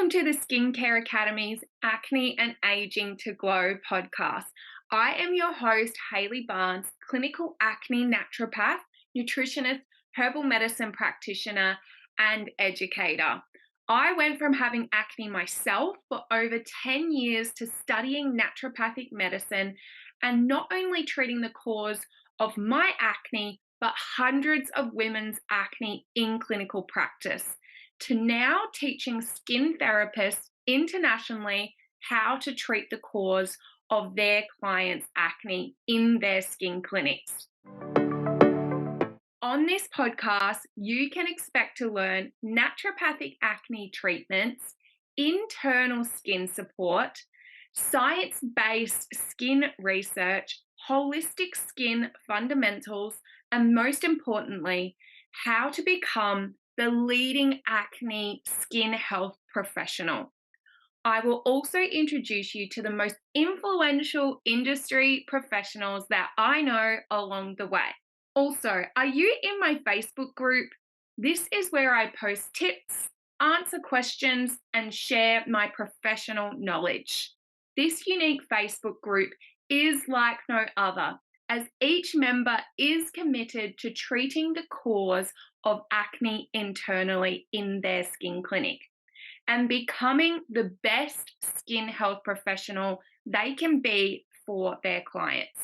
Welcome to the Skincare Academy's Acne and Aging to Glow podcast. I am your host, Hayley Barnes, clinical acne naturopath, nutritionist, herbal medicine practitioner, and educator. I went from having acne myself for over 10 years to studying naturopathic medicine and not only treating the cause of my acne, but hundreds of women's acne in clinical practice, to now teaching skin therapists internationally how to treat the cause of their clients' acne in their skin clinics. On this podcast, you can expect to learn naturopathic acne treatments, internal skin support, science-based skin research, holistic skin fundamentals, and most importantly, how to become the leading acne skin health professional. I will also introduce you to the most influential industry professionals that I know along the way. Also, are you in my Facebook group? This is where I post tips, answer questions, and share my professional knowledge. This unique Facebook group is like no other, as each member is committed to treating the cause of acne internally in their skin clinic and becoming the best skin health professional they can be for their clients.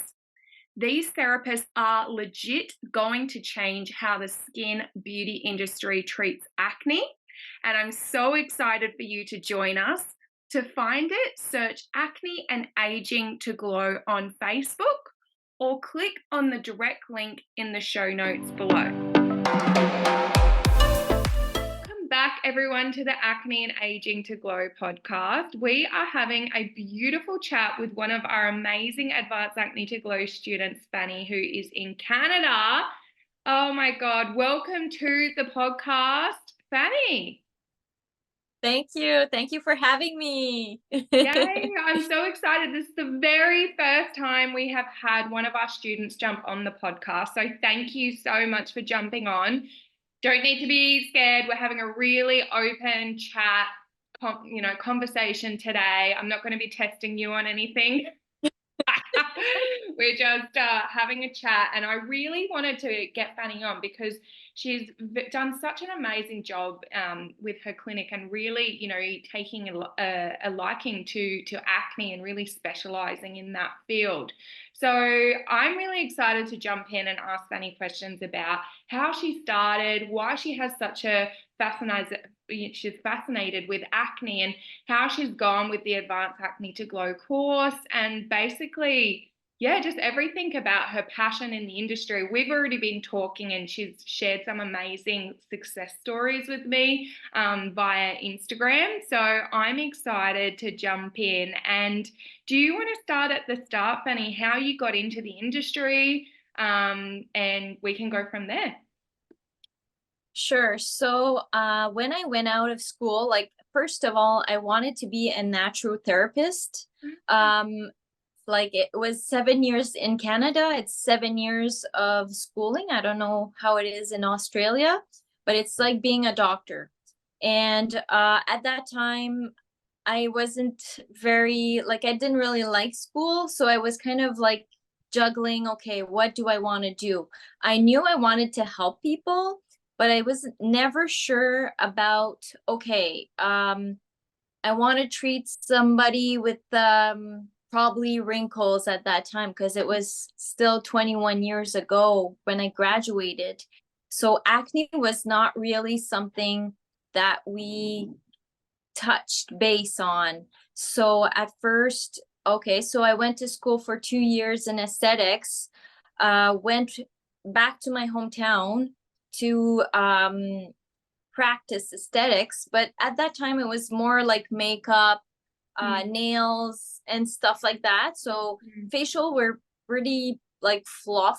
These therapists are legit going to change how the skin beauty industry treats acne, and I'm so excited for you to join us. To find it, search Acne and Aging to Glow on Facebook or click on the direct link in the show notes below. Welcome back, everyone, to the Acne and Aging to Glow podcast. We are having a beautiful chat with one of our amazing Advanced Acne to Glow students, Fanny, who is in Canada. Oh my God, welcome to the podcast, Fanny. Thank you. Thank you for having me. Yay, I'm so excited. This is the very first time we have had one of our students jump on the podcast. So thank you so much for jumping on. Don't need to be scared. We're having a really open chat, conversation today. I'm not going to be testing you on anything. We're just having a chat, and I really wanted to get Fanny on because she's done such an amazing job with her clinic, and really, taking a liking to acne and really specializing in that field. So I'm really excited to jump in and ask Fanny questions about how she started, why she has such a she's fascinated with acne, and how she's gone with the Advanced Acne to Glow course, and basically, just everything about her passion in the industry. We've already been talking, and she's shared some amazing success stories with me via Instagram. So I'm excited to jump in. And do you want to start at the start, Fanny, how you got into the industry, and we can go from there? Sure. So when I went out of school, first of all, I wanted to be a natural therapist. It was 7 years in Canada. It's 7 years of schooling. I don't know how it is in Australia, but it's like being a doctor. And at that time, I wasn't I didn't really like school. So I was kind of juggling, okay, what do I want to do? I knew I wanted to help people, but I was never sure about, okay, I want to treat somebody with probably wrinkles at that time, because it was still 21 years ago when I graduated. So acne was not really something that we touched base on. So at first, so I went to school for 2 years in aesthetics, went back to my hometown to practice aesthetics, but at that time it was more like makeup, nails and stuff like that. So facial were pretty flaw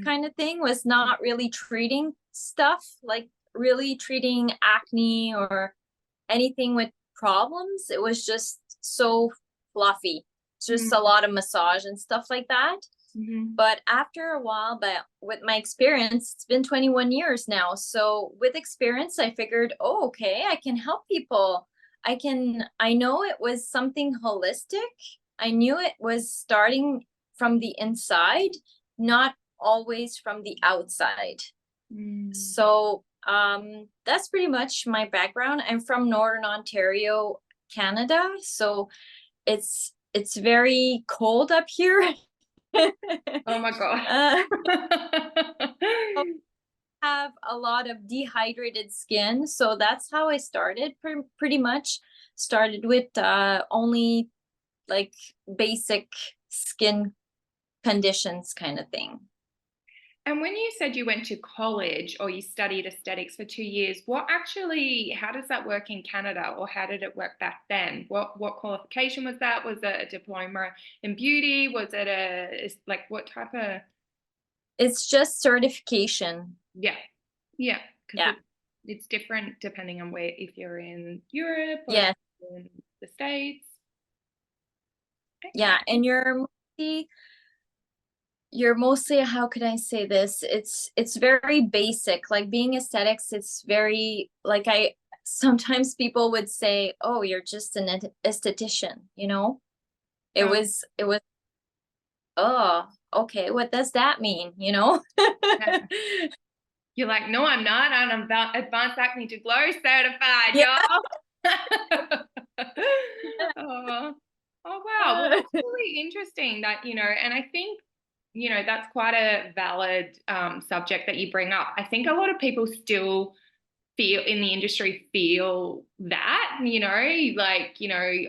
kind of thing, was not really treating stuff, like really treating acne or anything with problems. It was just so fluffy, just a lot of massage and stuff like that. Mhm. But after a while, but with my experience, it's been 21 years now. So with experience, I figured, oh, okay, I can help people. I know it was something holistic. I knew it was starting from the inside, not always from the outside. Mm. So that's pretty much my background. I'm from Northern Ontario, Canada. So it's very cold up here. Oh my god. uh, have a lot of dehydrated skin, so that's how I started. Pretty much started with only like basic skin conditions kind of thing. And when you said you went to college or you studied aesthetics for 2 years, how does that work in Canada, or how did it work back then? What qualification was that? Was it a diploma in beauty? Was it like what type of? It's just certification. Yeah, yeah, because Yeah. it's different depending on where, if you're in Europe or if Yeah. you're in the States. Yeah. Okay. And you're mostly, how could I say this? It's very basic. Like being aesthetics, it's very like I sometimes people would say, "Oh, you're just an esthetician," you know? Oh, It was, oh, okay, what does that mean, you know? yeah. You're like, no, I'm not. I'm about Advanced Acne to Glow certified, Yeah. y'all. Oh, oh wow. Well, that's really interesting that, and I think, that's quite a valid subject that you bring up. I think a lot of people still feel in the industry feel that, like,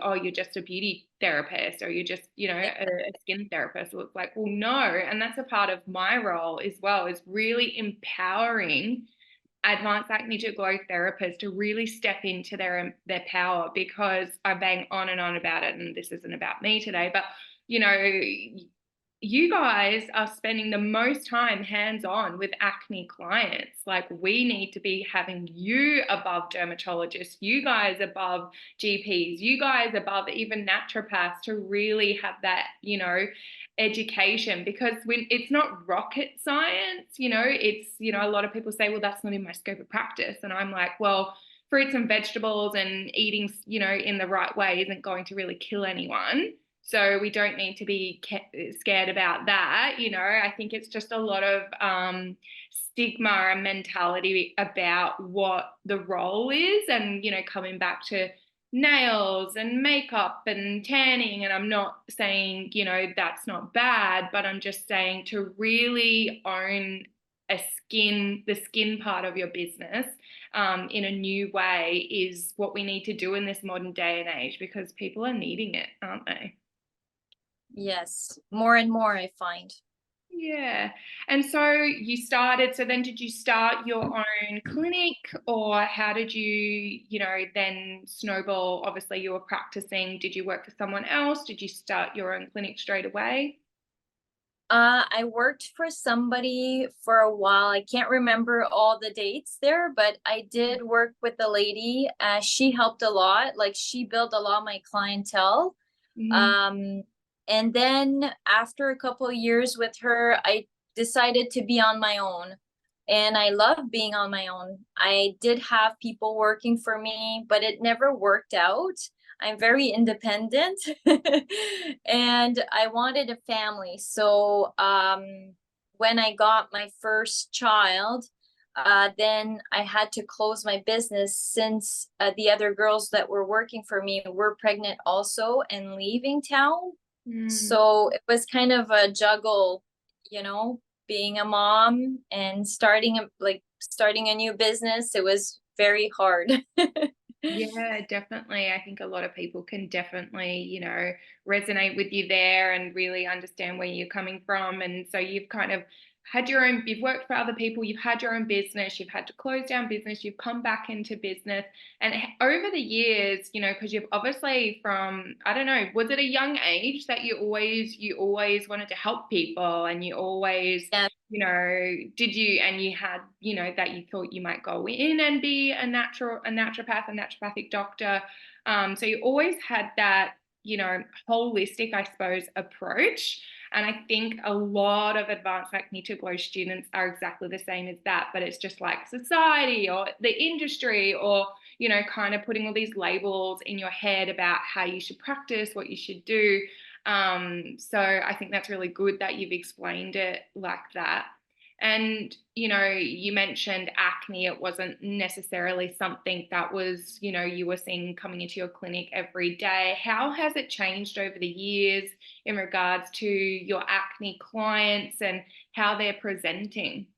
oh, you're just a beauty therapist, or you're just, a skin therapist. So it's like, well, no. And that's a part of my role as well, is really empowering advanced acne to glow therapists to really step into their power, because I bang on and on about it, and this isn't about me today, but you know you guys are spending the most time hands-on with acne clients. Like, we need to be having you above dermatologists, you guys above GPs, you guys above even naturopaths, to really have that, education, because when it's not rocket science, it's, a lot of people say, well, that's not in my scope of practice. And I'm like, well, fruits and vegetables and eating, in the right way isn't going to really kill anyone. So we don't need to be scared about that. I think it's just a lot of stigma and mentality about what the role is, and, coming back to nails and makeup and tanning. And I'm not saying, that's not bad, but I'm just saying to really own the skin part of your business in a new way is what we need to do in this modern day and age, because people are needing it, aren't they? Yes, more and more I find. Yeah. And so then did you start your own clinic, or how did you then snowball? Obviously, you were practicing. Did you work for someone else? Did you start your own clinic straight away? I worked for somebody for a while. I can't remember all the dates there, but I did work with a lady. She helped a lot. Like she built a lot of my clientele. Mhm. Um, and then after a couple of years with her, I decided to be on my own. And I love being on my own. I did have people working for me, but it never worked out. I'm very independent and I wanted a family. So when I got my first child, then I had to close my business since the other girls that were working for me were pregnant also and leaving town. Mm. So it was kind of a juggle, you know, being a mom and starting a new business. It was very hard. Yeah, definitely. I think a lot of people can definitely, resonate with you there and really understand where you're coming from. And so you've kind of you've worked for other people, you've had your own business, you've had to close down business, you've come back into business. And over the years, because you've obviously from, I don't know, was it a young age that you always wanted to help people, and you always Yeah. did you, and you had, that you thought you might go in and be a naturopath, a naturopathic doctor. So you always had that, holistic, I suppose, approach. And I think a lot of advanced acne to glow students are exactly the same as that, but it's just like society or the industry, or, you know, kind of putting all these labels in your head about how you should practice, what you should do. So I think that's really good that you've explained it like that. And, you know, you mentioned acne. It wasn't necessarily something that was, you know, you were seeing coming into your clinic every day. How has it changed over the years in regards to your acne clients and how they're presenting?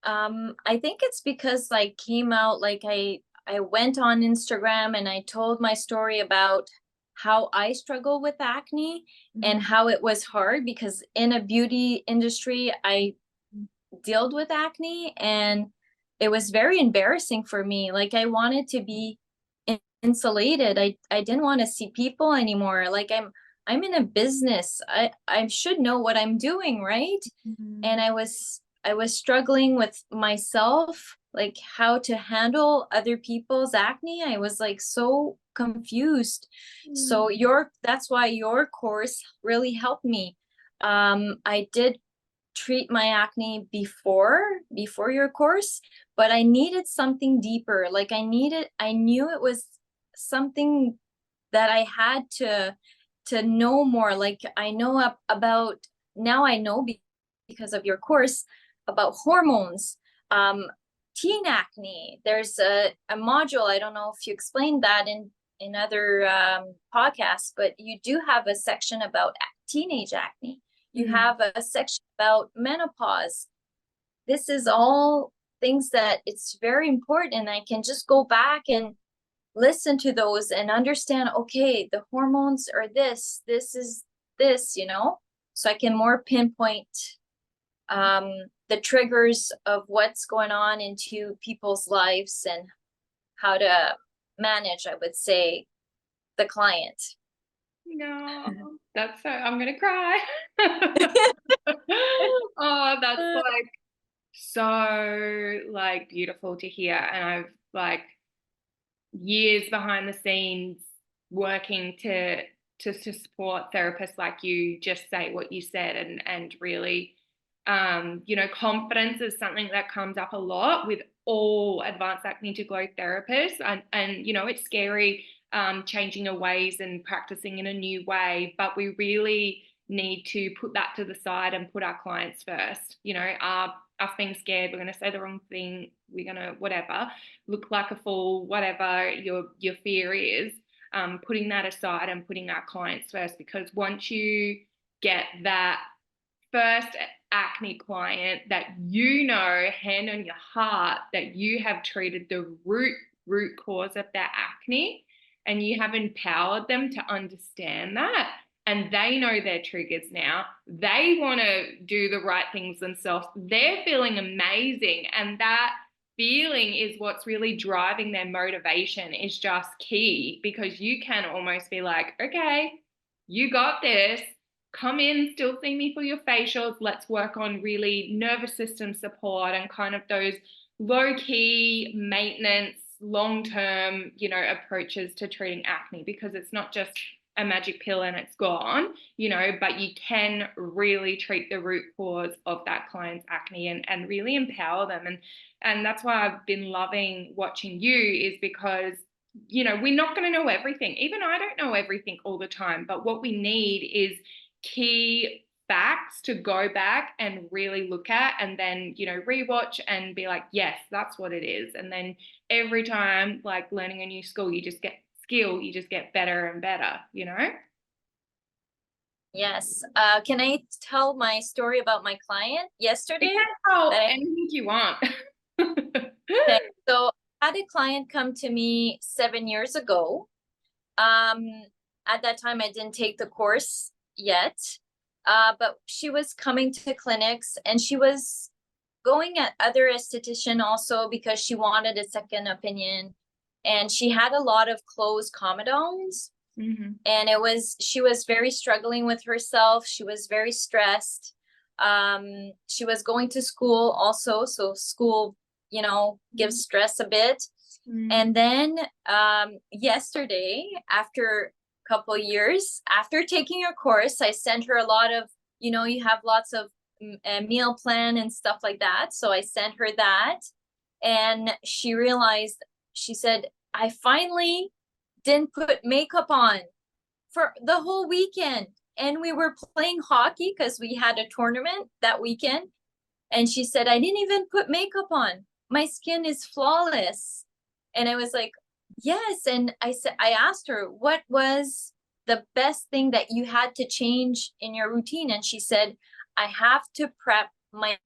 I think it's because I came out, like I went on Instagram and I told my story about how I struggle with acne and Mhm. how it was hard because in a beauty industry I dealt with acne, and it was very embarrassing for me. Like I wanted to be insulated. I didn't want to see people anymore. Like I'm in a business. I should know what I'm doing, right? And Mhm. I was struggling with myself, like how to handle other people's acne. I was like so confused. Mm. So that's why your course really helped me. I did treat my acne before your course, but I needed something deeper. Like I knew it was something that I had to know more. Like I know about now I know because of your course about hormones, um, teen acne. There's a module. I don't know if you explained that in other podcasts, but you do have a section about teenage acne. You Mm. have a section about menopause. This is all things that it's very important. I can just go back and listen to those and understand, okay, the hormones are this is this, so I can more pinpoint the triggers of what's going on into people's lives and how to manage, I would say, the client. No, that's so, I'm gonna cry. Oh, that's like so like beautiful to hear. And I've like years behind the scenes working to support therapists like you just say what you said, and really, you know, confidence is something that comes up a lot with all advanced acne to glow therapists, and you know, it's scary, changing your ways and practicing in a new way, but we really need to put that to the side and put our clients first. You know, us being scared, we're going to say the wrong thing, we're going to whatever, look like a fool, whatever your fear is, putting that aside and putting our clients first. Because once you get that first acne client that, you know, hand on your heart, that you have treated the root cause of their acne, and you have empowered them to understand that, and they know their triggers now, they want to do the right things themselves, they're feeling amazing, and that feeling is what's really driving their motivation, is just key, because you can almost be like, okay, you got this, come in, still see me for your facials. Let's work on really nervous system support and kind of those low key maintenance, long term, you know, approaches to treating acne, because it's not just a magic pill and it's gone, you know, but you can really treat the root cause of that client's acne, and really empower them. And that's why I've been loving watching you, is because, you know, we're not going to know everything. Even I don't know everything all the time, but what we need is key facts to go back and really look at, and then, you know, rewatch and be like, yes, that's what it is. And then every time, like learning a new skill, you just get better and better, you know? Yes. Can I tell my story about my client It yesterday? can help That anything you want. okay. So I had a client come to me 7 years ago. Um, at that time, I didn't take the course yet, but she was coming to clinics and she was going at other esthetician also because she wanted a second opinion. And she had a lot of closed comedones, Mm-hmm. and she was very struggling with herself. She was very stressed. She was going to school also, so school, gives stress a bit. Mm-hmm. And then yesterday, after couple years. After taking her course, I sent her a lot of, you have lots of meal plan and stuff like that. So I sent her that, and she realized, she said, I finally didn't put makeup on for the whole weekend. And we were playing hockey because we had a tournament that weekend. And she said, I didn't even put makeup on. My skin is flawless. And I was like, yes. And I asked her, what was the best thing that you had to change in your routine? And she said, I have to prep my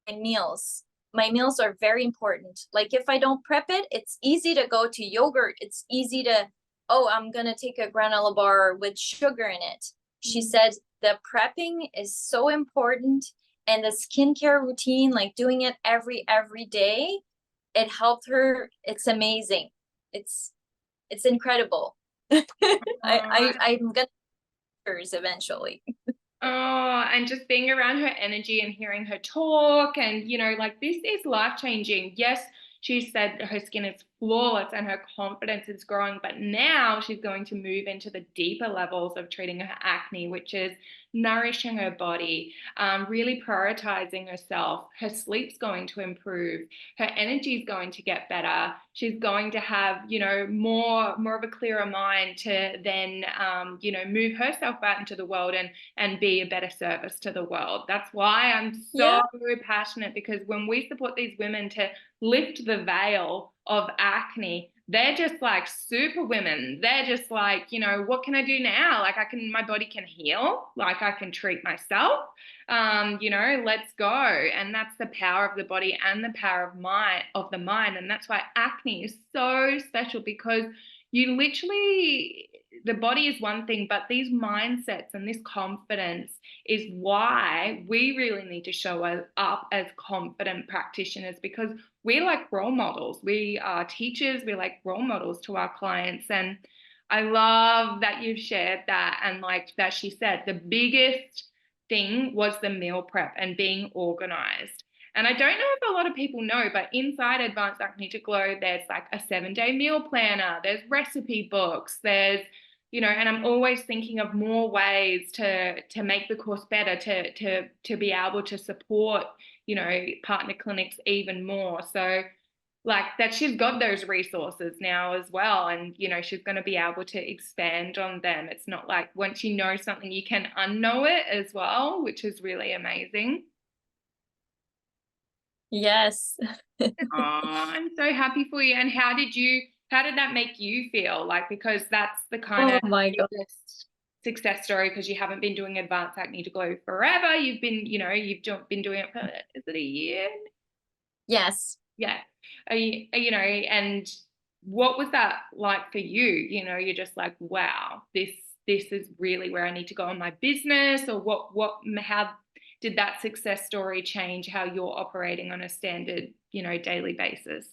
meals. My meals are very important. Like if I don't prep it, it's easy to go to yogurt. It's easy to, oh, I'm going to take a granola bar with sugar in it. She said the prepping is so important, and the skincare routine, like doing it every day, it helped her. It's amazing. It's incredible. I'm gonna hers eventually. Oh, and just being around her energy and hearing her talk, and like, this is life changing. Yes, she said her skin is flawless and her confidence is growing, but now she's going to move into the deeper levels of treating her acne, which is nourishing her body, really prioritizing herself. Her sleep's going to improve. Her energy is going to get better. She's going to have, more of a clearer mind to then, move herself out into the world and be a better service to the world. That's why I'm so passionate, because when we support these women to lift the veil of acne, they're just like super women. They're just like, what can I do now? Like, my body can heal, like I can treat myself. Let's go. And that's the power of the body and the power of the mind. And that's why acne is so special, because you literally, the body is one thing, but these mindsets and this confidence is why we really need to show up as confident practitioners, because we're like role models. We are teachers. We're like role models to our clients. And I love that you've shared that. And like that she said, the biggest thing was the meal prep and being organized. And I don't know if a lot of people know, but inside Advanced Acne to Glow, there's like a 7-day meal planner, there's recipe books, there's, and I'm always thinking of more ways to make the course better, to be able to support, partner clinics even more. So like that, she's got those resources now as well, and she's going to be able to expand on them. It's not like once you know something you can unknow it as well, which is really amazing. Yes. Oh, I'm so happy for you. And how did that make you feel? Like, because that's the kind Oh of my God. biggest success story, because you haven't been doing Advanced Acne to Glow forever. You've been, been doing it for, is it a year? Yes. Yeah. And what was that like for you? You're just like, wow, this is really where I need to go in my business, or how did that success story change how you're operating on a standard, daily basis?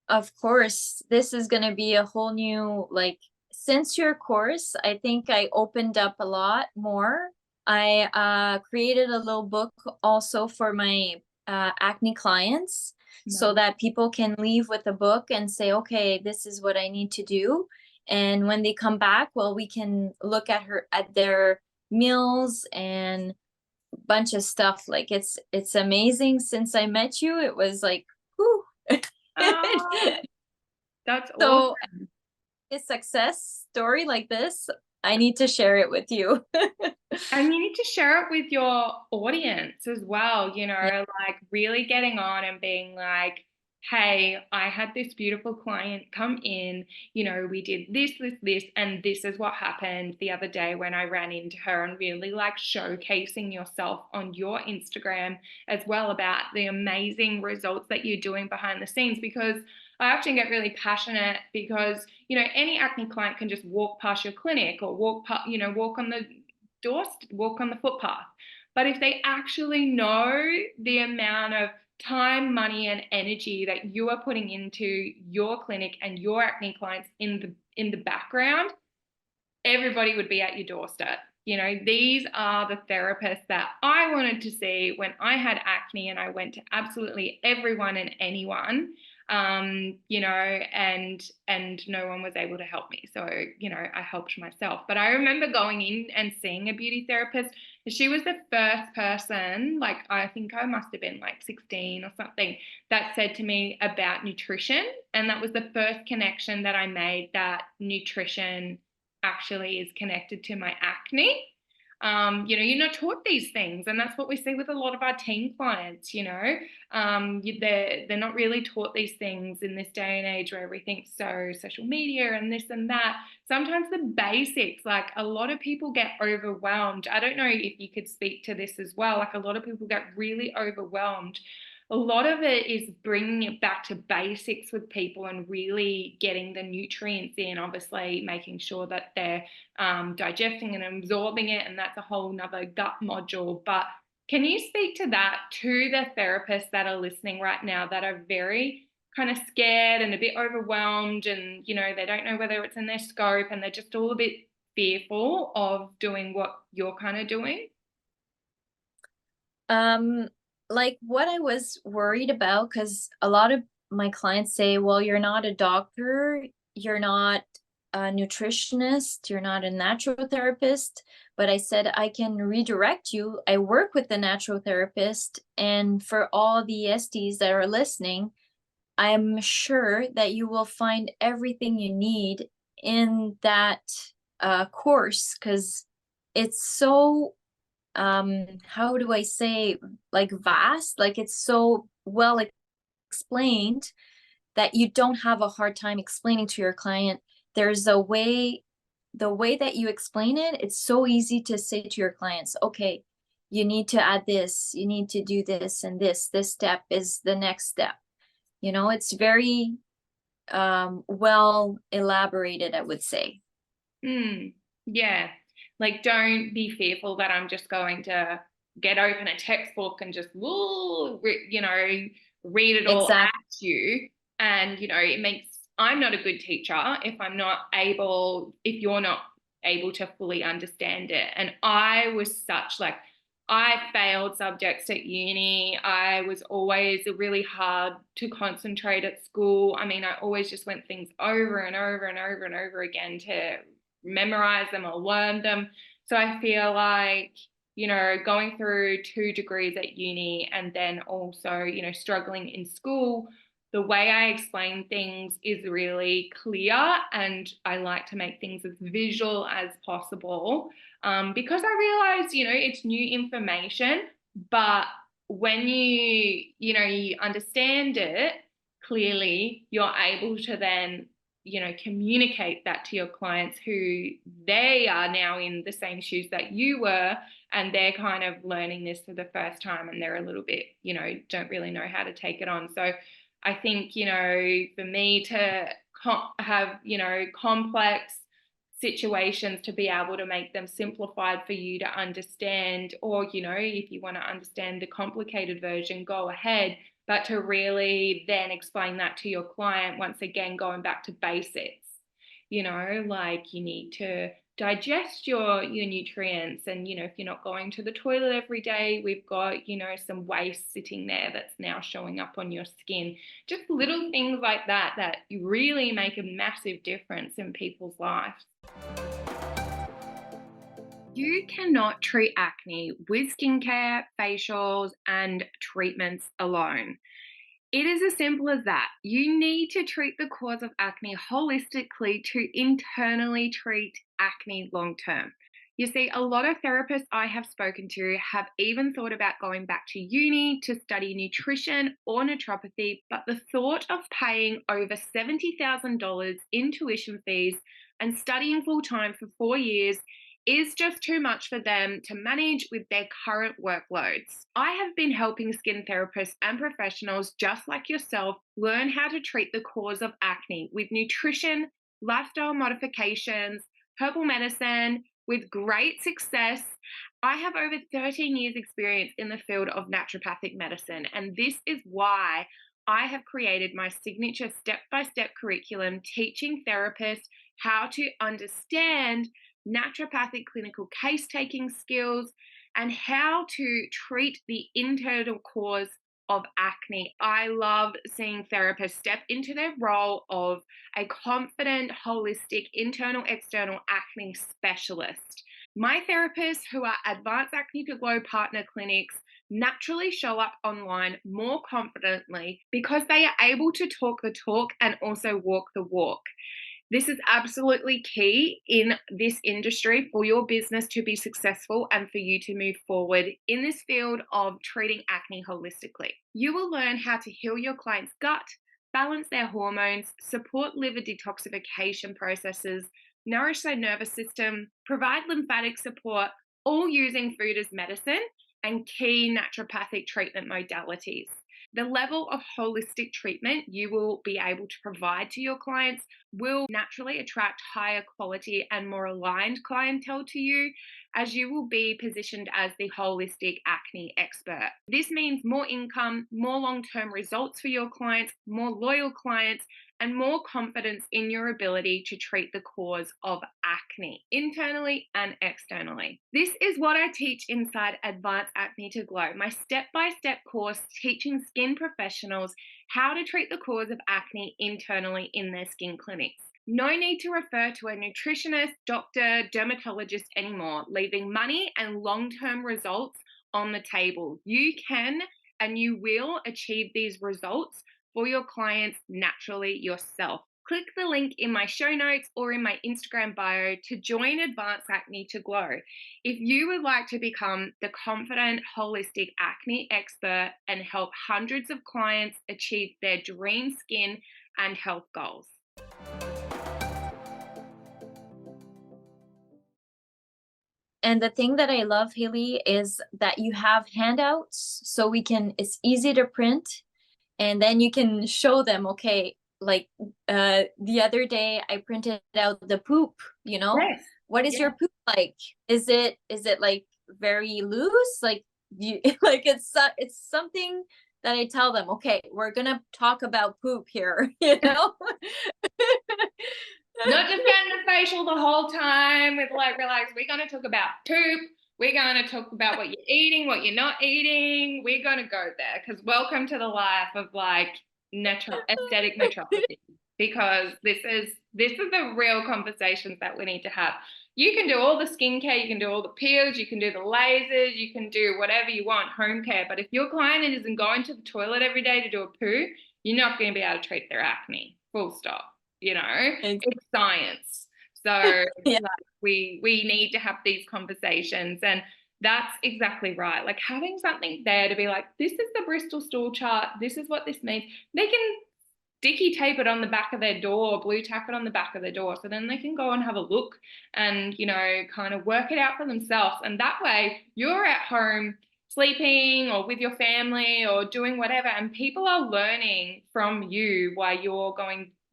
Of course, this is going to be a whole new, like, since your course, I think I opened up a lot more. I created a little book also for my acne clients, so No. that people can leave with a book and say, okay, this is what I need to do. And when they come back, well, we can look at their meals and a bunch of stuff. Like it's amazing. Since I met you, it was like, whew. Oh, that's So awesome. a success story like this, I need to share it with you. And you need to share it with your audience as well, Yeah, like really getting on and being like, hey, I had this beautiful client come in, we did this, and this is what happened the other day when I ran into her, and really like showcasing yourself on your Instagram as well about the amazing results that you're doing behind the scenes. Because I often get really passionate, because, any acne client can just walk past your clinic, or walk on the walk on the footpath. But if they actually know the amount of time, money, and energy that you are putting into your clinic and your acne clients in the background, everybody would be at your doorstep. These are the therapists that I wanted to see when I had acne, and I went to absolutely everyone and anyone. and no one was able to help me. So, I helped myself. But I remember going in and seeing a beauty therapist. She was the first person, like I think I must have been like 16 or something, that said to me about nutrition. And that was the first connection that I made, that nutrition actually is connected to my acne. You're not taught these things, and that's what we see with a lot of our teen clients. They're not really taught these things in this day and age where everything's so social media and this and that. Sometimes the basics, like a lot of people get overwhelmed. I don't know if you could speak to this as well. Like a lot of people get really overwhelmed. A lot of it is bringing it back to basics with people and really getting the nutrients in, obviously making sure that they're digesting and absorbing it. And that's a whole nother gut module. But can you speak to that to the therapists that are listening right now that are very kind of scared and a bit overwhelmed, and they don't know whether it's in their scope, and they're just all a bit fearful of doing what you're kind of doing? Um, like what I was worried about, because a lot of my clients say, well, you're not a doctor, you're not a nutritionist, you're not a natural therapist. But I said, I can redirect you. I work with the natural therapist. And for all the ESTs that are listening, I'm sure that you will find everything you need in that course, because it's so how do I say, like vast, like it's so well explained that you don't have a hard time explaining to your client. There's a way, the way that you explain it, it's so easy to say to your clients, okay, you need to add this, you need to do this, and this step is the next step. It's very well elaborated, I would say. Mm, yeah. Like, don't be fearful that I'm just going to get open a textbook and just, read it all Exactly. at you. And, it makes, I'm not a good teacher if you're not able to fully understand it. And I was such like, I failed subjects at uni. I was always really hard to concentrate at school. I mean, I always just went things over and over and over and over again to memorize them or learn them. So I feel like, going through 2 degrees at uni and then also, struggling in school, the way I explain things is really clear, and I like to make things as visual as possible, because I realize, it's new information, but when you understand it clearly, you're able to then communicate that to your clients, who they are now in the same shoes that you were, and they're kind of learning this for the first time, and they're a little bit, don't really know how to take it on. So I think, for me to have, complex situations, to be able to make them simplified for you to understand, or, if you want to understand the complicated version, go ahead, but to really then explain that to your client, once again, going back to basics, like you need to digest your nutrients. And, if you're not going to the toilet every day, we've got, some waste sitting there that's now showing up on your skin. Just little things like that that really make a massive difference in people's lives. You cannot treat acne with skincare, facials, and treatments alone. It is as simple as that. You need to treat the cause of acne holistically to internally treat acne long term. You see, a lot of therapists I have spoken to have even thought about going back to uni to study nutrition or naturopathy, but the thought of paying over $70,000 in tuition fees and studying full time for 4 years is just too much for them to manage with their current workloads. I have been helping skin therapists and professionals just like yourself learn how to treat the cause of acne with nutrition, lifestyle modifications, herbal medicine with great success. I have over 13 years experience in the field of naturopathic medicine, and this is why I have created my signature step-by-step curriculum teaching therapists how to understand naturopathic clinical case taking skills, and how to treat the internal cause of acne. I love seeing therapists step into their role of a confident, holistic, internal, external acne specialist. My therapists who are Advanced Acne to Glow partner clinics naturally show up online more confidently because they are able to talk the talk and also walk the walk. This is absolutely key in this industry for your business to be successful and for you to move forward in this field of treating acne holistically. You will learn how to heal your client's gut, balance their hormones, support liver detoxification processes, nourish their nervous system, provide lymphatic support, all using food as medicine and key naturopathic treatment modalities. The level of holistic treatment you will be able to provide to your clients will naturally attract higher quality and more aligned clientele to you, as you will be positioned as the holistic acne expert. This means more income, more long-term results for your clients, more loyal clients, and more confidence in your ability to treat the cause of acne internally and externally. This is what I teach inside Advanced Acne to Glow, my step-by-step course teaching skin professionals how to treat the cause of acne internally in their skin clinics. No need to refer to a nutritionist, doctor, dermatologist anymore, leaving money and long-term results on the table. You can and you will achieve these results for your clients naturally yourself. Click the link in my show notes or in my Instagram bio to join Advanced Acne to Glow if you would like to become the confident, holistic acne expert and help hundreds of clients achieve their dream skin and health goals. And the thing that I love, Haley, is that you have handouts so it's easy to print, and then you can show them, okay, like the other day I printed out the poop, Yes. what is Yeah. your poop like? Is it like very loose? Like you like it's something that I tell them, okay, we're gonna talk about poop here, Not just getting a facial the whole time with like, relax. We're going to talk about poop. We're going to talk about what you're eating, what you're not eating. We're going to go there because welcome to the life of like aesthetic naturopathy, because this is the real conversations that we need to have. You can do all the skincare, you can do all the peels, you can do the lasers, you can do whatever you want, home care. But if your client isn't going to the toilet every day to do a poo, you're not going to be able to treat their acne. Full stop. It's science. So Yeah. like, we need to have these conversations, and that's exactly right. Like having something there to be like, this is the Bristol stool chart, this is what this means. They can sticky tape it on the back of their door, blue tack it on the back of their door, so then they can go and have a look and kind of work it out for themselves. And that way you're at home sleeping or with your family or doing whatever, and people are learning from you while you're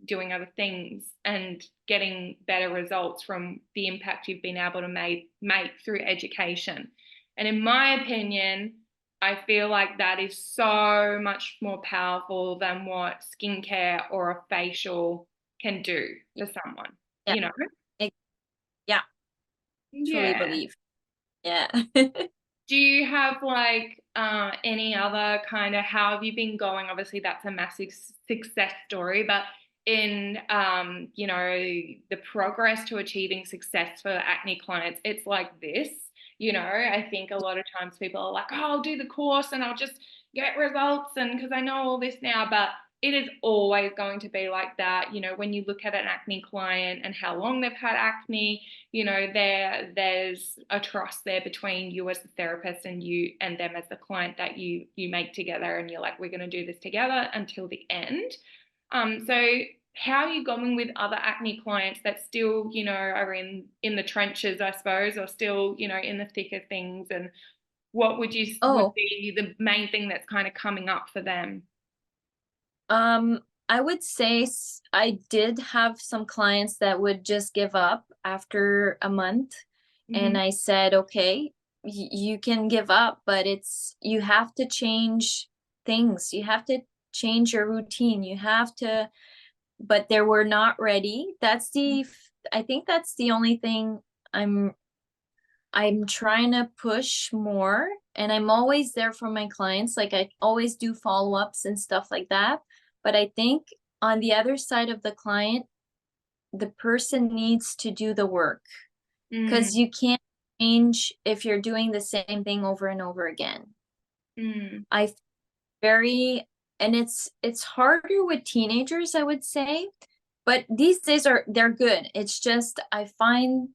doing other things and getting better results from the impact you've been able to make through education. And in my opinion, I feel like that is so much more powerful than what skincare or a facial can do for someone, Yeah. It, yeah, truly Yeah. believe. Yeah. Do you have like any other kind of, how have you been going? Obviously, that's a massive success story, but in the progress to achieving success for acne clients, it's like this. I think a lot of times people are like, oh, I'll do the course and I'll just get results, and because I know all this now, but it is always going to be like that. When you look at an acne client and how long they've had acne, there's a trust there between you as the therapist and you and them as the client that you make together, and you're like, we're going to do this together until the end. So how are you going with other acne clients that still are in the trenches, I suppose, or still in the thick of things, and what would Oh, be the main thing that's kind of coming up for them? I would say I did have some clients that would just give up after a month. And Mm-hmm. I said, okay, you can give up, but you have to change things. You have to change your routine. But they were not ready. I think that's the only thing I'm trying to push more and I'm always there for my clients. Like I always do follow-ups and stuff like that. But I think on the other side of the client, the person needs to do the work, Mm, because you can't change if you're doing the same thing over and over again. mm, I very and it's harder with teenagers, I would say, but these days they're good. It's just I find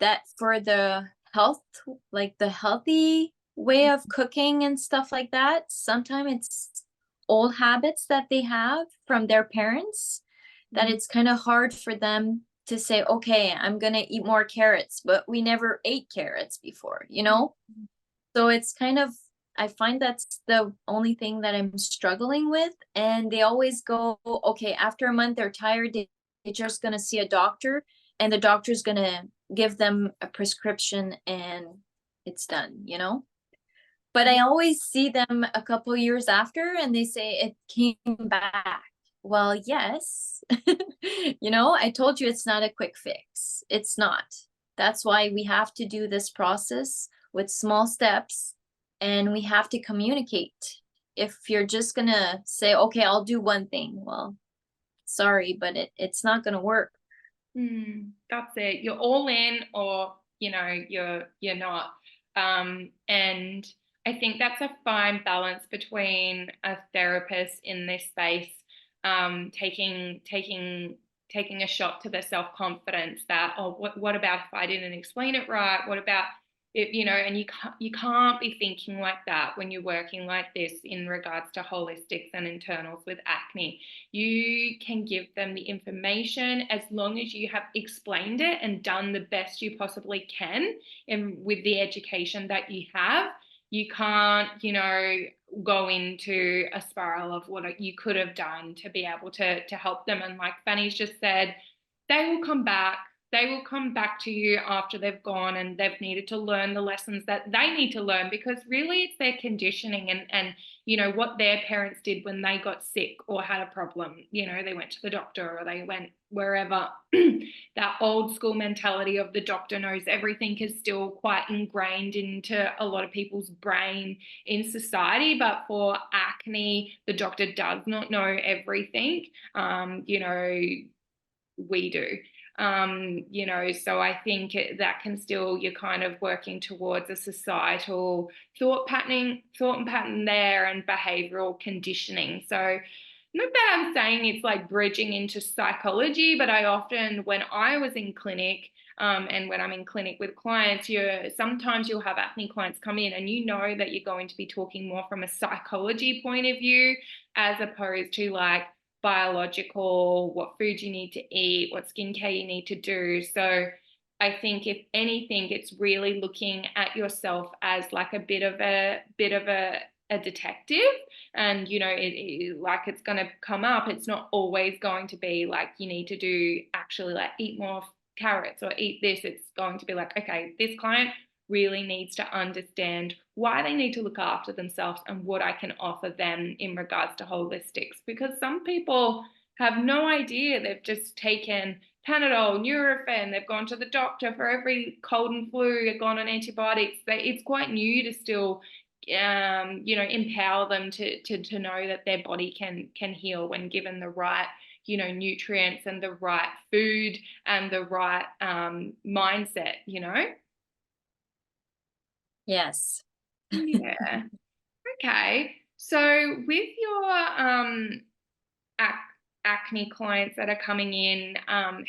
that for the health, like the healthy way of cooking and stuff like that, sometimes it's old habits that they have from their parents, that mm, it's kind of hard for them to say, okay, I'm gonna eat more carrots, but we never ate carrots before, you mm, know? So it's kind of, I find that's the only thing that I'm struggling with. And they always go, okay, after a month, they're tired. They're just going to see a doctor, and the doctor's going to give them a prescription and it's done, you know? But I always see them a couple years after and they say it came back. Well, yes. You know, I told you it's not a quick fix. It's not. That's why we have to do this process with small steps, and we have to communicate. If you're just gonna say, okay, I'll do one thing, well, sorry, but it's not gonna work. That's it. You're all in, or you're not. And I think that's a fine balance between a therapist in this space, taking a shot to the self-confidence that, oh, what about if I didn't explain it right? What about it, and you can't be thinking like that when you're working like this in regards to holistics and internals with acne. You can give them the information as long as you have explained it and done the best you possibly can, and with the education that you have. You can't, go into a spiral of what you could have done to be able to help them. And like Fanny's just said, they will come back. They will come back to you after they've gone and they've needed to learn the lessons that they need to learn, because really it's their conditioning and what their parents did when they got sick or had a problem. They went to the doctor or they went wherever. That old school mentality of the doctor knows everything is still quite ingrained into a lot of people's brain in society. But for acne, the doctor does not know everything. We do. So I think that can still, you're kind of working towards a societal thought and pattern there, and behavioral conditioning. So not that I'm saying it's like bridging into psychology, but I often, when I was in clinic, and when I'm in clinic with clients, sometimes you'll have acne clients come in and that you're going to be talking more from a psychology point of view, as opposed to like biological, what food you need to eat, what skincare you need to do. So I think if anything, it's really looking at yourself as like a bit of a detective. And like it's going to come up. It's not always going to be like you need to do actually like eat more carrots or eat this. It's going to be like, okay, this client really needs to understand why they need to look after themselves and what I can offer them in regards to holistics. Because some people have no idea. They've just taken Panadol, Nurofen, they've gone to the doctor for every cold and flu, they've gone on antibiotics. It's quite new to still empower them to know that their body can heal when given the right nutrients and the right food and the right mindset. Yes. Yeah. Okay. So with your acne clients that are coming in,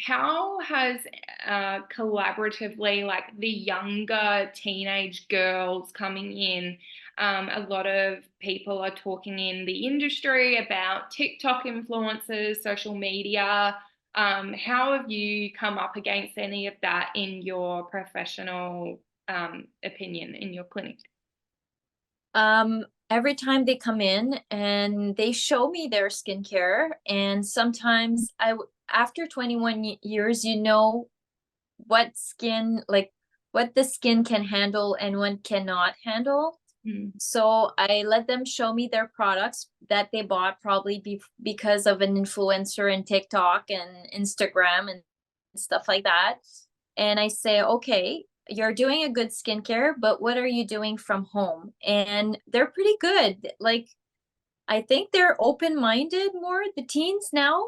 how has collaboratively, like the younger teenage girls coming in, a lot of people are talking in the industry about TikTok influencers, social media. How have you come up against any of that in your professional opinion in your clinic? Every time they come in and they show me their skincare, and sometimes after 21 years, what skin, like what the skin can handle and what cannot handle. Mm. So I let them show me their products that they bought probably because of an influencer in TikTok and Instagram and stuff like that. And I say, okay, you're doing a good skincare, but what are you doing from home? And they're pretty good. Like, I think they're open-minded more, the teens now.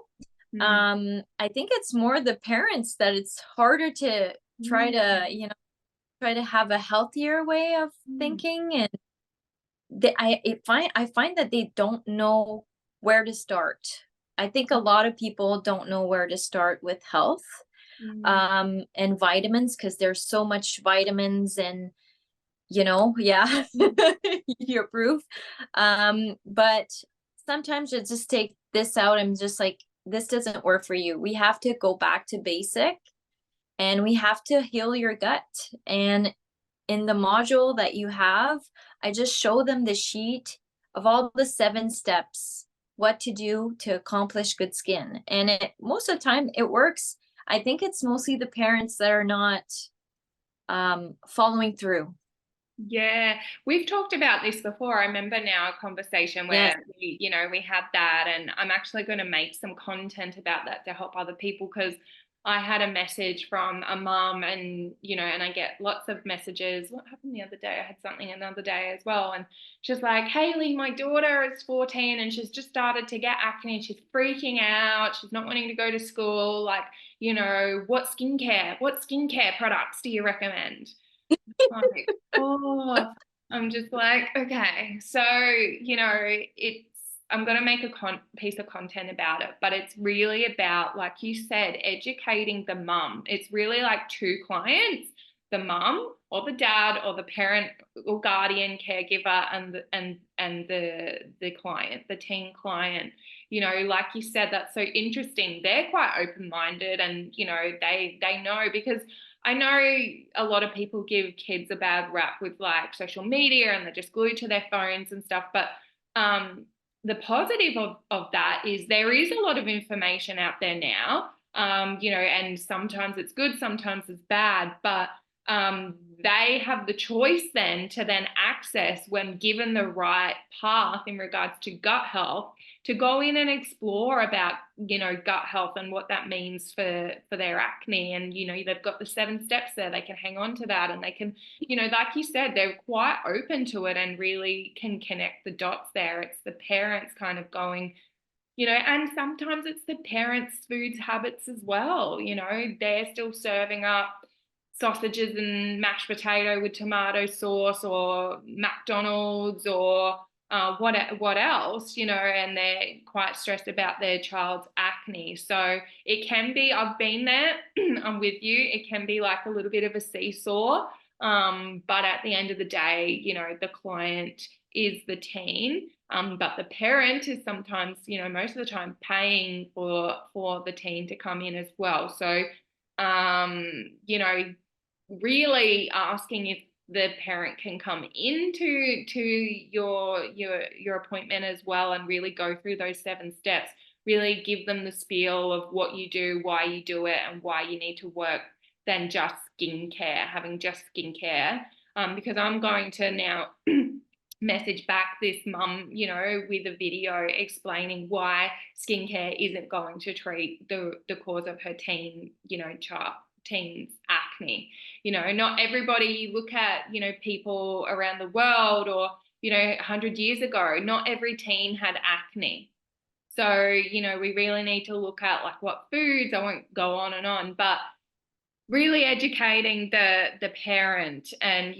Mm, I think it's more the parents that it's harder to try to, mm, try to have a healthier way of mm, thinking. And I find that they don't know where to start. I think a lot of people don't know where to start with health, mm. and vitamins, because there's so much vitamins and, yeah, you approve. But sometimes you just take this out and just like, this doesn't work for you. We have to go back to basic, and we have to heal your gut. And in the module that you have, I just show them the sheet of all the 7 steps, what to do to accomplish good skin. And most of the time it works. I think it's mostly the parents that are not following through. Yeah, we've talked about this before. I remember now a conversation Yes. where we had that, and I'm actually going to make some content about that to help other people because I had a message from a mum, and and I get lots of messages. What happened the other day? I had something another day as well, and she's like, "Haley, my daughter is 14 and she's just started to get acne. She's freaking out. She's not wanting to go to school. Like, what skincare products do you recommend?" Like, oh, I'm just like, okay. So, it's, I'm going to make a piece of content about it, but it's really about, like you said, educating the mum. It's really like two clients, the mum or the dad or the parent or guardian caregiver and the client, the teen client. Like you said, that's so interesting. They're quite open-minded and, they know because I know a lot of people give kids a bad rap with like social media and they're just glued to their phones and stuff. But um, the positive of that is there is a lot of information out there now, and sometimes it's good, sometimes it's bad, but they have the choice then to then access when given the right path in regards to gut health to go in and explore about gut health and what that means for their acne. And they've got the 7 steps there, they can hang on to that, and they can, like you said, they're quite open to it and really can connect the dots there. It's the parents kind of going, and sometimes it's the parents' foods habits as well. They're still serving up sausages and mashed potato with tomato sauce or McDonald's or what else, and they're quite stressed about their child's acne. So it can be, I've been there, I'm with you, it can be like a little bit of a seesaw. But at the end of the day, the client is the teen. But the parent is sometimes, most of the time paying for the teen to come in as well. So, really asking if the parent can come into your appointment as well and really go through those 7 steps, really give them the spiel of what you do, why you do it, and why you need to work than just skincare, having just skincare. Because I'm going to now message back this mum, with a video explaining why skincare isn't going to treat the cause of her teen's acne. Not everybody, look at, people around the world or, 100 years ago, not every teen had acne. So, we really need to look at like what foods, I won't go on and on, but really educating the parent and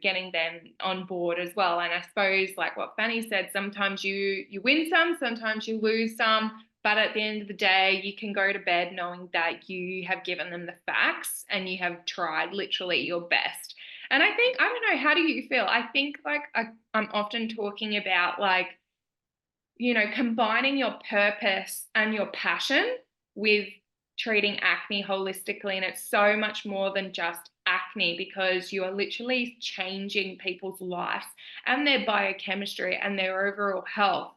getting them on board as well. And I suppose like what Fanny said, sometimes you win some, sometimes you lose some, but at the end of the day you can go to bed knowing that you have given them the facts and you have tried literally your best. And I think, I don't know, how do you feel? I think like I'm often talking about like, combining your purpose and your passion with treating acne holistically. And it's so much more than just acne because you are literally changing people's lives and their biochemistry and their overall health.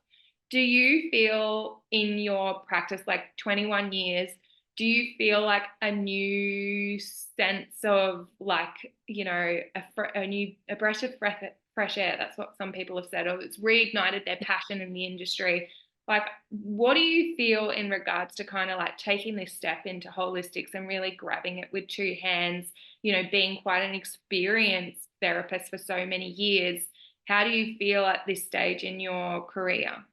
Do you feel in your practice, like 21 years, do you feel like a new sense of like, a breath of fresh air? That's what some people have said, or it's reignited their passion in the industry. Like, what do you feel in regards to kind of like taking this step into holistics and really grabbing it with two hands, being quite an experienced therapist for so many years? How do you feel at this stage in your career?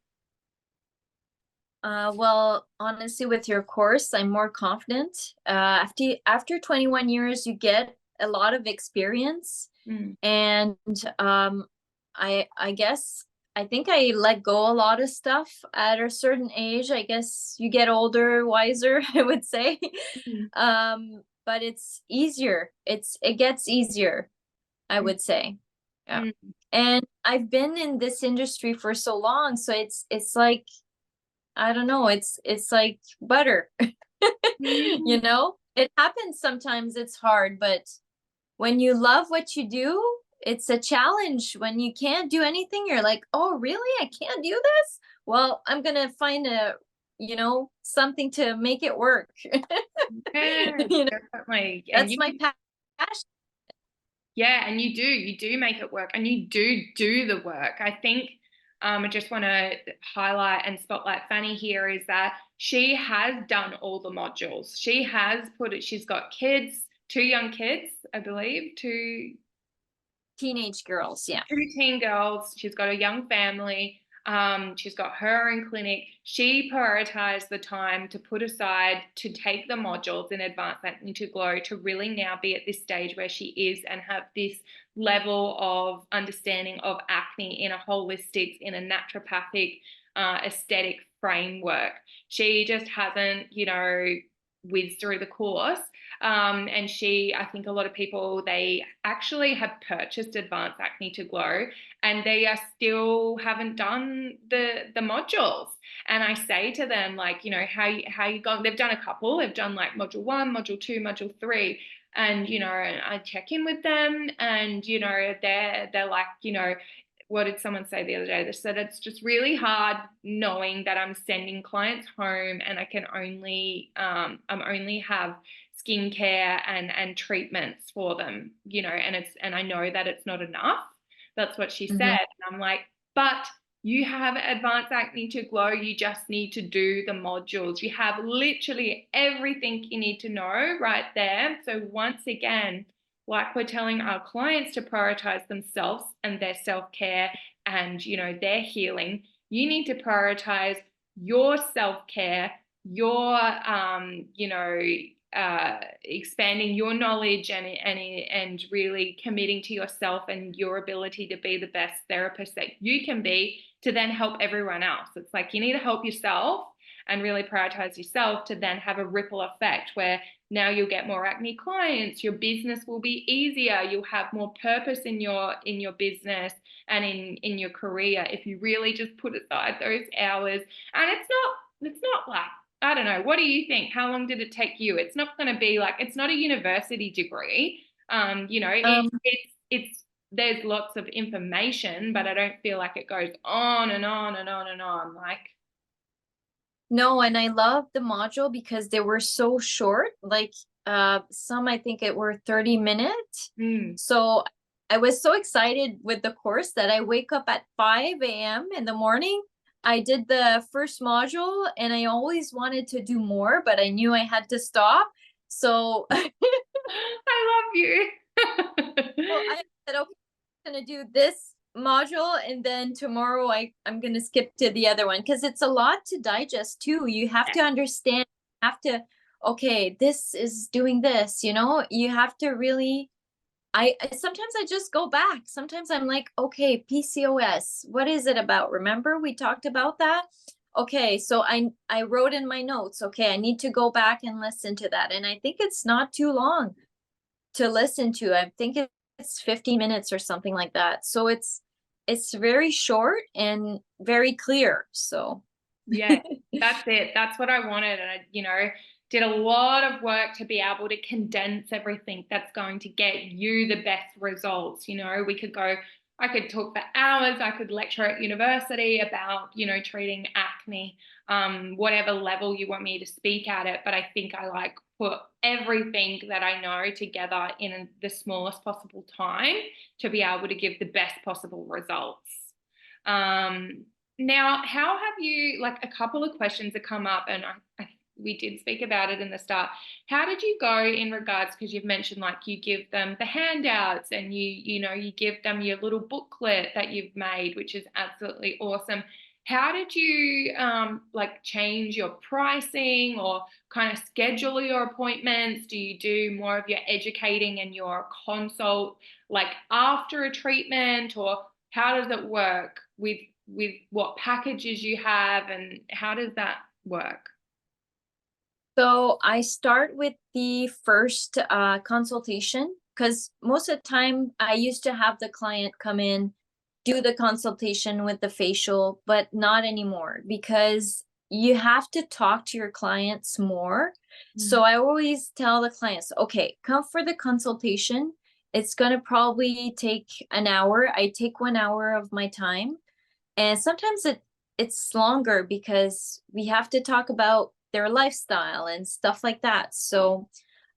Well, honestly, with your course, I'm more confident. After 21 years, you get a lot of experience, Mm. and I guess I think I let go a lot of stuff at a certain age. I guess you get older, wiser, I would say. Mm. But it's easier. It gets easier, I Mm. would say. Yeah. Mm. And I've been in this industry for so long, so it's like I don't know, it's like butter. Mm. It happens sometimes it's hard, but when you love what you do, it's a challenge. When you can't do anything, you're like, "Oh, really? I can't do this? Well, I'm gonna find something to make it work." Yes, You know, definitely. And that's my passion. yeah, and you do make it work, and you do the work. I think I just want to highlight and spotlight Fanny here is that she has done all the modules. She has put it, she's got kids, two young kids, I believe, two Teenage girls, yeah. two teen girls. She's got a young family. She's got her own clinic. She prioritized the time to put aside to take the modules in Advanced Acne to Glow to really now be at this stage where she is and have this level of understanding of acne in a holistic, in a naturopathic, aesthetic framework. She just hasn't, whizzed through the course. And I think a lot of people, they actually have purchased Advanced Acne to Glow and they are still haven't done the modules. And I say to them, like, how you going? They've done a couple. They've done like module 1, module 2, module 3. And, I check in with them and, they're like, what did someone say the other day? They said it's just really hard knowing that I'm sending clients home and I can only I'm only have skincare and treatments for them, and I know that it's not enough. That's what she said. Mhm. And I'm like, but you have Advanced Acne to Glow. You just need to do the modules. You have literally everything you need to know right there. So once again, like we're telling our clients to prioritize themselves and their self-care and their healing, you need to prioritize your self-care, your expanding your knowledge and really committing to yourself and your ability to be the best therapist that you can be to then help everyone else. It's like you need to help yourself and really prioritize yourself to then have a ripple effect where now you'll get more acne clients, your business will be easier, you'll have more purpose in your business and in your career if you really just put aside those hours. And it's not like, I don't know, what do you think? How long did it take you? It's not going to be like, it's not a university degree. Um, It's there's lots of information, but I don't feel like it goes on and on and on and on. Like, no, and I love the module because they were so short. Like some I think it were 30 minutes. mm. So I was so excited with the course that I wake up at 5 a.m. in the morning. I did the first module and I always wanted to do more, but I knew I had to stop. So I love you. so I said, okay, I'm gonna do this module and then tomorrow I'm gonna skip to the other one because it's a lot to digest too. You have to understand, have to, okay, this is doing this, you have to really sometimes I just go back. Sometimes I'm like, okay, PCOS, what is it about? Remember we talked about that? Okay, so I wrote in my notes, okay, I need to go back and listen to that. And I think it's not too long to listen to. I think it's 15 minutes or something like that. So it's very short and very clear. So Yeah, that's it. That's what I wanted. And I did a lot of work to be able to condense everything that's going to get you the best results. I could talk for hours. I could lecture at university about, treating acne, whatever level you want me to speak at it. But I think I like put everything that I know together in the smallest possible time to be able to give the best possible results. Um, Now, how have you, like a couple of questions that come up, and we did speak about it in the start. How did you go in regards, because you've mentioned like you give them the handouts and you give them your little booklet that you've made, which is absolutely awesome. How did you like change your pricing or kind of schedule your appointments? Do you do more of your educating and your consult like after a treatment, or how does it work with what packages you have, and how does that work? So I start with the first consultation because most of the time I used to have the client come in, do the consultation with the facial, but not anymore because you have to talk to your clients more. Mm. So I always tell the clients, okay, come for the consultation. It's going to probably take an hour. I take 1 hour of my time. And sometimes it's longer because we have to talk about their lifestyle and stuff like that. So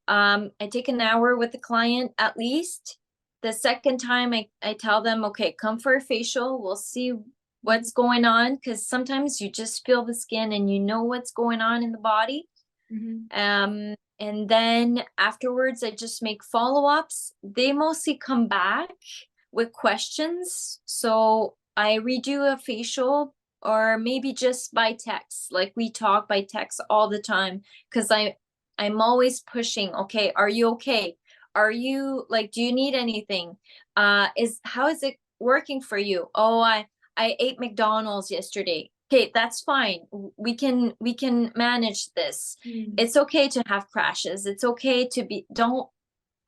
I take an hour with the client at least. The second time I tell them, okay, come for a facial. We'll see what's going on because sometimes you just feel the skin and you know what's going on in the body. Mhm. And then afterwards, I just make follow-ups. They mostly come back with questions. So I redo a facial or maybe just by text. Like we talk by text all the time because I'm always pushing, okay, are you okay? Are you like, do you need anything? How is it working for you? Oh, I ate McDonald's yesterday. Okay, that's fine. We can manage this. Mm. It's okay to have crashes. It's okay to be, don't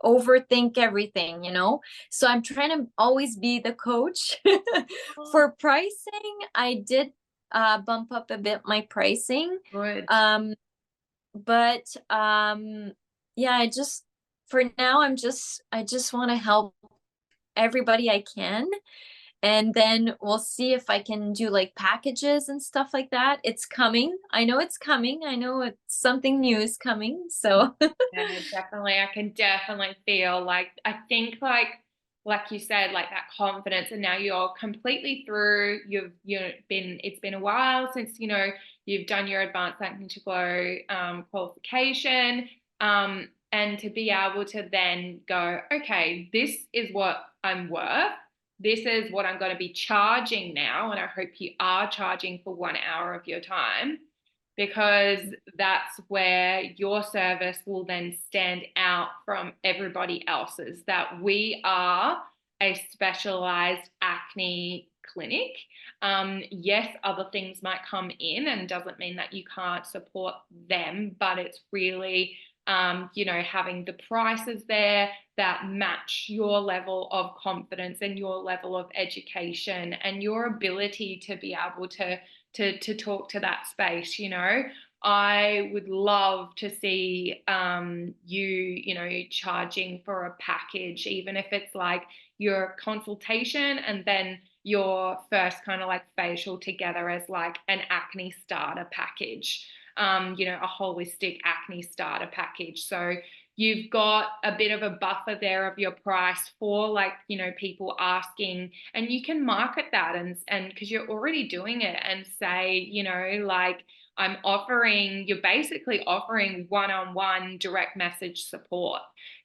overthink everything, you know? So I'm trying to always be the coach. Oh, For pricing, I did bump up a bit my pricing. good. Um, but yeah, for now I just want to help everybody I can. And then we'll see if I can do like packages and stuff like that. It's coming. I know it's coming. I know it's something new is coming. So Yeah, definitely. I can definitely feel like, I think like you said, like that confidence, and now you're completely through. It's been a while since you've done your advanced acne to glow qualification, and to be able to then go, okay, this is what I'm worth. This is what I'm going to be charging now, and I hope you are charging for 1 hour of your time, because that's where your service will then stand out from everybody else's, that we are a specialized acne clinic. Yes, other things might come in, and doesn't mean that you can't support them, but it's really having the prices there that match your level of confidence and your level of education and your ability to be able to talk to that space. I would love to see charging for a package, even if it's like your consultation and then your first kind of like facial together as like an acne starter package, a holistic acne starter package. So you've got a bit of a buffer there of your price for like, people asking, and you can market that and because you're already doing it, and say, like, you're basically offering one-on-one direct message support.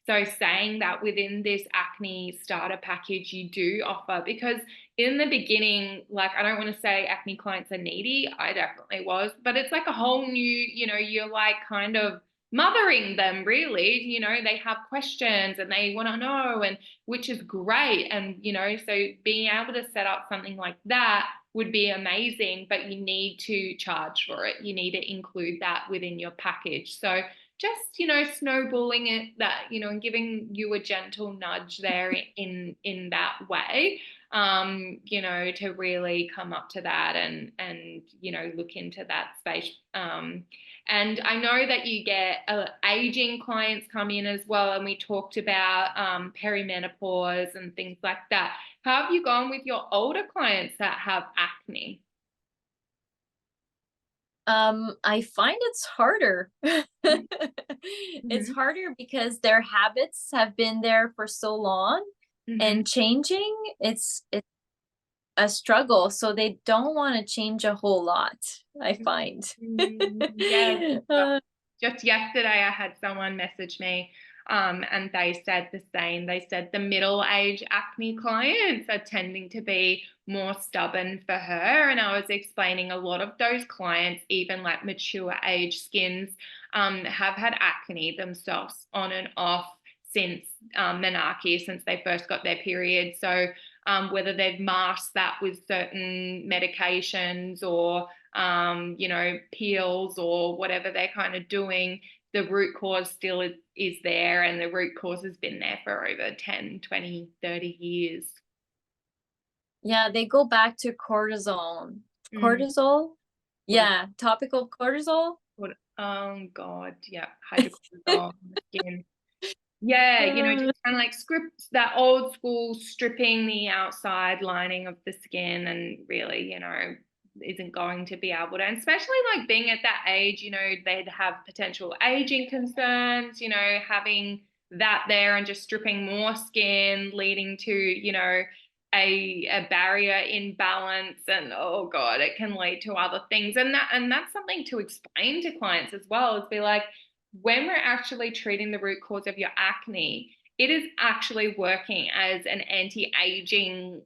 So saying that within this acne starter package, you do offer, because in the beginning, like, I don't want to say acne clients are needy. I definitely was, but it's like a whole new, you're like kind of mothering them, really. They have questions and they want to know, and which is great. And so being able to set up something like that would be amazing, but you need to charge for it. You need to include that within your package. So just snowballing it, that and giving you a gentle nudge there in that way, to really come up to that, and look into that space. And I know that you get aging clients come in as well, and we talked about perimenopause and things like that. How have you gone with your older clients that have acne? I find it's harder. It's Mm-hmm. harder because their habits have been there for so long, Mm-hmm. and changing, it's a struggle, so they don't want to change a whole lot, I find. Yes. Uh, Just yesterday, I had someone message me, and they said the same. They said the middle-age acne clients are tending to be more stubborn for her. And I was explaining a lot of those clients, even like mature age skins, have had acne themselves on and off since menarche, since they first got their period. So whether they've masked that with certain medications or peels or whatever they're kind of doing, the root cause still is there, and the root cause has been there for over 10, 20, 30 years. yeah, they go back to cortisone. Mm. Cortisol? What is Yeah, topical cortisol. what? Oh God, yeah, hydrocortisone on the skin. Yeah, Uh, just kind of like script that old school stripping the outside lining of the skin, and really, isn't going to be able to, and especially like being at that age, they'd have potential aging concerns, having that there and just stripping more skin, leading to, a barrier imbalance, and oh God, it can lead to other things. And that's something to explain to clients as well, is be like, when we're actually treating the root cause of your acne, it is actually working as an anti-aging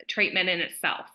treatment in itself.